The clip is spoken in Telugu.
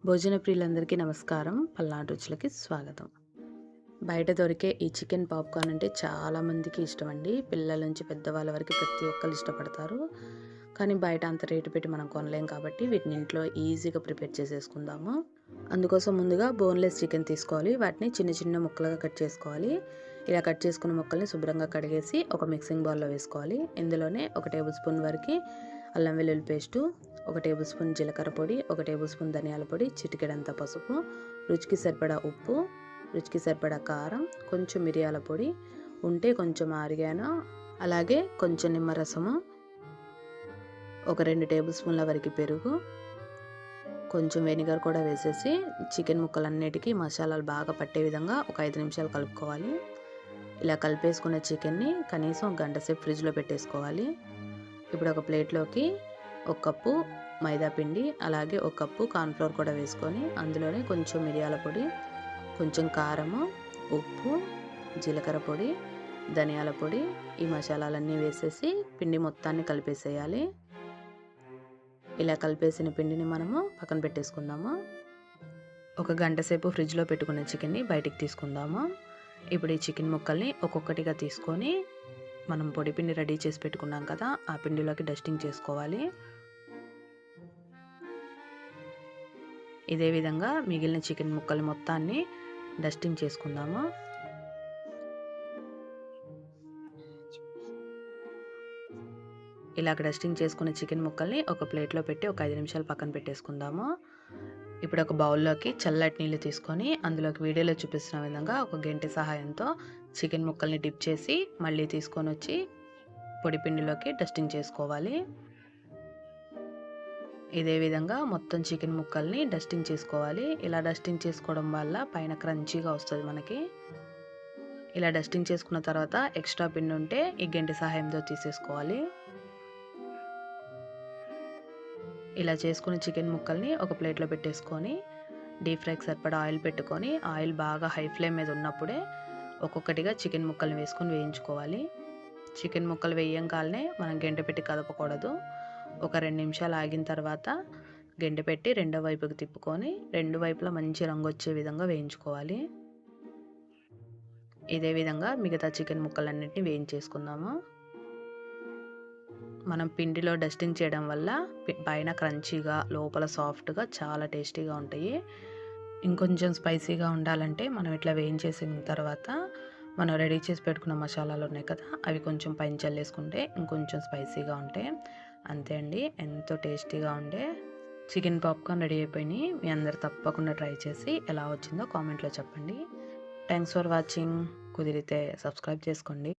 భోజన ప్రియులందరికీ నమస్కారం. పల్నాడు రుచులకి స్వాగతం. బయట దొరికే ఈ చికెన్ పాప్కార్న్ అంటే చాలామందికి ఇష్టమండి. పిల్లల నుంచి పెద్దవాళ్ళ వరకు ప్రతి ఒక్కళ్ళు ఇష్టపడతారు. కానీ బయట అంత రేటు పెట్టి మనం కొనలేం కాబట్టి వీటిని ఇంట్లో ఈజీగా ప్రిపేర్ చేసేసుకుందాము. అందుకోసం ముందుగా బోన్లెస్ చికెన్ తీసుకోవాలి. వాటిని చిన్న చిన్న ముక్కలుగా కట్ చేసుకోవాలి. ఇలా కట్ చేసుకున్న ముక్కల్ని శుభ్రంగా కడిగేసి ఒక మిక్సింగ్ బౌల్లో వేసుకోవాలి. ఇందులోనే 1 టేబుల్ స్పూన్ వరకు అల్లం వెల్లుల్లి పేస్టు, 1 టేబుల్ స్పూన్ జీలకర్ర పొడి, 1 టేబుల్ స్పూన్ ధనియాల పొడి, చిటికెడంత పసుపు, రుచికి సరిపడా ఉప్పు, రుచికి సరిపడా కారం, కొంచెం మిరియాల పొడి, ఉంటే కొంచెం ఆరిగానో, అలాగే కొంచెం నిమ్మరసము, ఒక 2 టేబుల్ స్పూన్ల వరకు పెరుగు, కొంచెం వెనిగర్ కూడా వేసేసి చికెన్ ముక్కలన్నిటికీ మసాలాలు బాగా పట్టే విధంగా ఒక 5 నిమిషాలు కలుపుకోవాలి. ఇలా కలిపేసుకున్న చికెన్ని కనీసం 1 గంట సేపు ఫ్రిడ్జ్లో పెట్టేసుకోవాలి. ఇప్పుడు ఒక ప్లేట్లోకి 1 కప్పు మైదా పిండి, అలాగే 1 కప్పు కార్న్‌ఫ్లోర్ కూడా వేసుకొని అందులోనే కొంచెం మిరియాల పొడి, కొంచెం కారము, ఉప్పు, జీలకర్ర పొడి, ధనియాల పొడి, ఈ మసాలాలన్నీ వేసేసి పిండి మొత్తాన్ని కలిపేసేయాలి. ఇలా కలిపేసిన పిండిని మనము పక్కన పెట్టేసుకుందాము. 1 గంట సేపు ఫ్రిడ్జ్లో పెట్టుకున్న చికెన్ని బయటికి తీసుకుందాము. ఇప్పుడు ఈ చికెన్ ముక్కల్ని ఒక్కొక్కటిగా తీసుకొని మనం పొడి పిండి రెడీ చేసి పెట్టుకున్నాం కదా, ఆ పిండిలోకి డస్టింగ్ చేసుకోవాలి. ఇదే విధంగా మిగిలిన చికెన్ ముక్కలు మొత్తాన్ని డస్టింగ్ చేసుకుందాము. ఇలా డస్టింగ్ చేసుకున్న చికెన్ ముక్కల్ని ఒక ప్లేట్లో పెట్టి ఒక 5 నిమిషాలు పక్కన పెట్టేసుకుందాము. ఇప్పుడు ఒక బౌల్లోకి చల్లటి నీళ్ళు తీసుకొని అందులోకి వీడియోలో చూపిస్తున్న విధంగా ఒక గెంటె సహాయంతో చికెన్ ముక్కల్ని డిప్ చేసి మళ్ళీ తీసుకొని వచ్చి పొడి పిండిలోకి డస్టింగ్ చేసుకోవాలి. ఇదే విధంగా మొత్తం చికెన్ ముక్కల్ని డస్టింగ్ చేసుకోవాలి. ఇలా డస్టింగ్ చేసుకోవడం వల్ల పైన క్రంచీగా వస్తుంది మనకి. ఇలా డస్టింగ్ చేసుకున్న తర్వాత ఎక్స్ట్రా పిండి ఉంటే ఈ గెంటె సహాయంతో తీసేసుకోవాలి. ఇలా చేసుకున్న చికెన్ ముక్కల్ని ఒక ప్లేట్లో పెట్టేసుకొని డీప్ ఫ్రైకి సరిపడా ఆయిల్ పెట్టుకొని ఆయిల్ బాగా హై ఫ్లేమ్ మీద ఉన్నప్పుడే ఒక్కొక్కటిగా చికెన్ ముక్కల్ని వేసుకొని వేయించుకోవాలి. చికెన్ ముక్కలు వేయంగానే మనం గెంటె పెట్టి కదపకూడదు. ఒక 2 నిమిషాలు ఆగిన తర్వాత గెంటె పెట్టి రెండో వైపుకి తిప్పుకొని 2 వైపులా మంచి రంగు వచ్చే విధంగా వేయించుకోవాలి. ఇదే విధంగా మిగతా చికెన్ ముక్కలన్నింటినీ వేయించేసుకుందాము. మనం పిండిలో డస్టింగ్ చేయడం వల్ల పైన క్రంచీగా లోపల సాఫ్ట్గా చాలా టేస్టీగా ఉంటాయి. ఇంకొంచెం స్పైసీగా ఉండాలంటే మనం ఇట్లా వేయించేసిన తర్వాత మనం రెడీ చేసి పెట్టుకున్న మసాలాలు ఉన్నాయి కదా, అవి కొంచెం పైన చల్లేసుకుంటే ఇంకొంచెం స్పైసీగా ఉంటాయి. అంతే అండి, ఎంతో టేస్టీగా ఉండే చికెన్ పాప్కార్న్ రెడీ అయిపోయినాయి. మీ అందరు తప్పకుండా ట్రై చేసి ఎలా వచ్చిందో కామెంట్లో చెప్పండి. Thanks for watching. కుదిరితే సబ్స్క్రైబ్ చేసుకోండి.